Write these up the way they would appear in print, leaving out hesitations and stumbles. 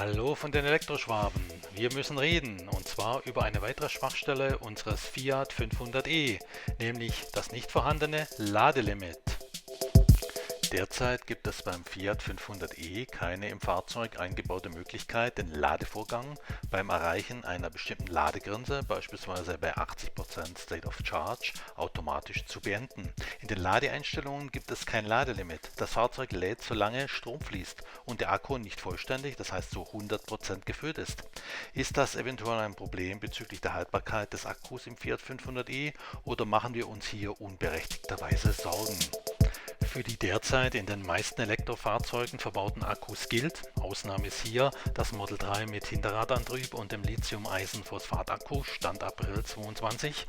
Hallo von den Elektroschwaben. Wir müssen reden und zwar über eine weitere Schwachstelle unseres Fiat 500e, nämlich das nicht vorhandene Ladelimit. Derzeit gibt es beim Fiat 500e keine im Fahrzeug eingebaute Möglichkeit, den Ladevorgang beim Erreichen einer bestimmten Ladegrenze, beispielsweise bei 80% State of Charge, automatisch zu beenden. In den Ladeeinstellungen gibt es kein Ladelimit. Das Fahrzeug lädt, solange Strom fließt und der Akku nicht vollständig, das heißt zu 100% gefüllt ist. Ist das eventuell ein Problem bezüglich der Haltbarkeit des Akkus im Fiat 500e oder machen wir uns hier unberechtigterweise Sorgen? Für die derzeit in den meisten Elektrofahrzeugen verbauten Akkus gilt, Ausnahme ist hier das Model 3 mit Hinterradantrieb und dem Lithium-Eisen-Phosphat-Akku, Stand April 2022.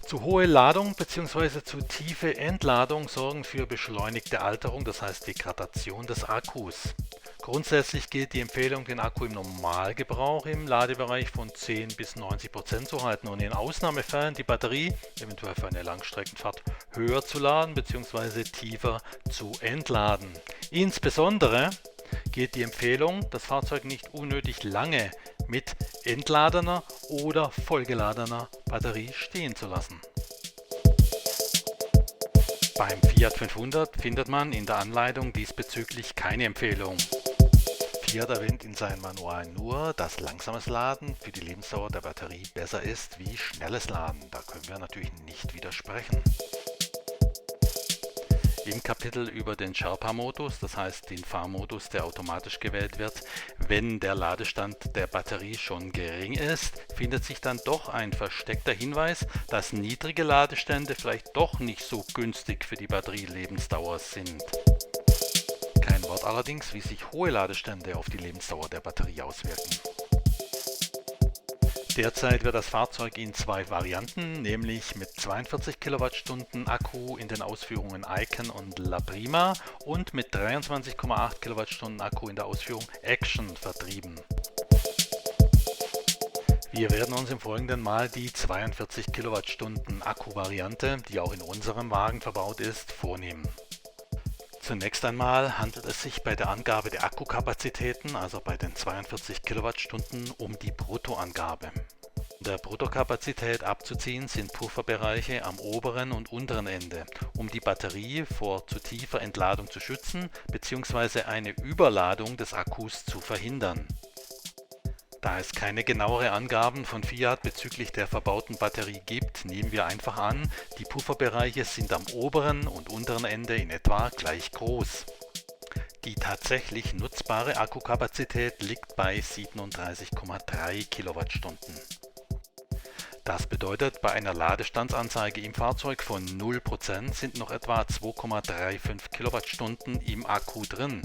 Zu hohe Ladung bzw. zu tiefe Entladung sorgen für beschleunigte Alterung, das heißt Degradation des Akkus. Grundsätzlich gilt die Empfehlung, den Akku im Normalgebrauch im Ladebereich von 10 bis 90% zu halten und in Ausnahmefällen die Batterie, eventuell für eine Langstreckenfahrt, höher zu laden bzw. tiefer zu entladen. Insbesondere gilt die Empfehlung, das Fahrzeug nicht unnötig lange mit entladener oder vollgeladener Batterie stehen zu lassen. Beim Fiat 500 findet man in der Anleitung diesbezüglich keine Empfehlung. Fiat erwähnt in seinem Manual nur, dass langsames Laden für die Lebensdauer der Batterie besser ist wie schnelles Laden. Da können wir natürlich nicht widersprechen. Im Kapitel über den Sherpa-Modus, das heißt den Fahrmodus, der automatisch gewählt wird, wenn der Ladestand der Batterie schon gering ist, findet sich dann doch ein versteckter Hinweis, dass niedrige Ladestände vielleicht doch nicht so günstig für die Batterielebensdauer sind. Kein Wort allerdings, wie sich hohe Ladestände auf die Lebensdauer der Batterie auswirken. Derzeit wird das Fahrzeug in zwei Varianten, nämlich mit 42 Kilowattstunden Akku in den Ausführungen Icon und La Prima und mit 23,8 Kilowattstunden Akku in der Ausführung Action vertrieben. Wir werden uns im Folgenden mal die 42 Kilowattstunden Akku-Variante, die auch in unserem Wagen verbaut ist, vornehmen. Zunächst einmal handelt es sich bei der Angabe der Akkukapazitäten, also bei den 42 Kilowattstunden, um die Bruttoangabe. Der Bruttokapazität abzuziehen sind Pufferbereiche am oberen und unteren Ende, um die Batterie vor zu tiefer Entladung zu schützen bzw. eine Überladung des Akkus zu verhindern. Da es keine genauere Angaben von Fiat bezüglich der verbauten Batterie gibt, nehmen wir einfach an, die Pufferbereiche sind am oberen und unteren Ende in etwa gleich groß. Die tatsächlich nutzbare Akkukapazität liegt bei 37,3 Kilowattstunden. Das bedeutet, bei einer Ladestandsanzeige im Fahrzeug von 0% sind noch etwa 2,35 Kilowattstunden im Akku drin.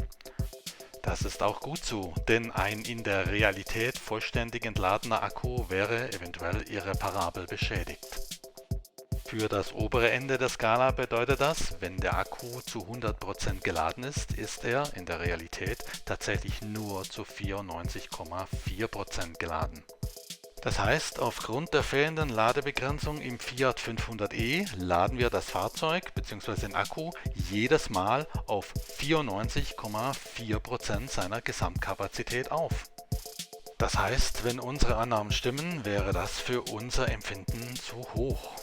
Das ist auch gut so, denn ein in der Realität vollständig entladener Akku wäre eventuell irreparabel beschädigt. Für das obere Ende der Skala bedeutet das, wenn der Akku zu 100% geladen ist, ist er in der Realität tatsächlich nur zu 94,4% geladen. Das heißt, aufgrund der fehlenden Ladebegrenzung im Fiat 500e laden wir das Fahrzeug bzw. den Akku jedes Mal auf 94,4% seiner Gesamtkapazität auf. Das heißt, wenn unsere Annahmen stimmen, wäre das für unser Empfinden zu hoch.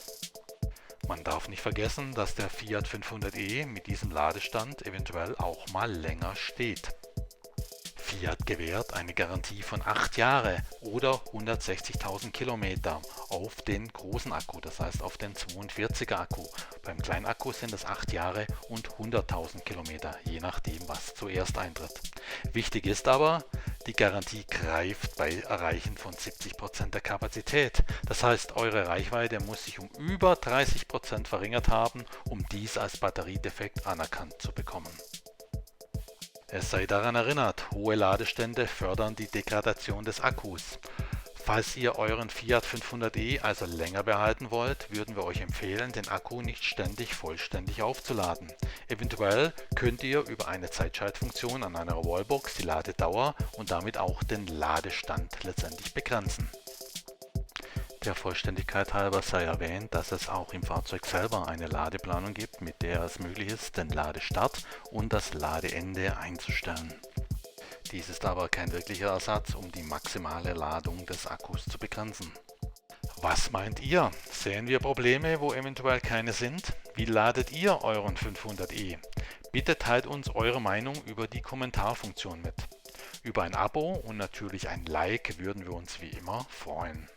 Man darf nicht vergessen, dass der Fiat 500e mit diesem Ladestand eventuell auch mal länger steht. Fiat gewährt eine Garantie von 8 Jahre oder 160.000 Kilometer auf den großen Akku, das heißt auf den 42er Akku. Beim kleinen Akku sind es 8 Jahre und 100.000 Kilometer, je nachdem, was zuerst eintritt. Wichtig ist aber, die Garantie greift bei Erreichen von 70% der Kapazität. Das heißt, eure Reichweite muss sich um über 30% verringert haben, um dies als Batteriedefekt anerkannt zu bekommen. Es sei daran erinnert, hohe Ladestände fördern die Degradation des Akkus. Falls ihr euren Fiat 500e also länger behalten wollt, würden wir euch empfehlen, den Akku nicht ständig vollständig aufzuladen. Eventuell könnt ihr über eine Zeitschaltfunktion an einer Wallbox die Ladedauer und damit auch den Ladestand letztendlich begrenzen. Der Vollständigkeit halber sei erwähnt, dass es auch im Fahrzeug selber eine Ladeplanung gibt, mit der es möglich ist, den Ladestart und das Ladeende einzustellen. Dies ist aber kein wirklicher Ersatz, um die maximale Ladung des Akkus zu begrenzen. Was meint ihr? Sehen wir Probleme, wo eventuell keine sind? Wie ladet ihr euren 500e? Bitte teilt uns eure Meinung über die Kommentarfunktion mit. Über ein Abo und natürlich ein Like würden wir uns wie immer freuen.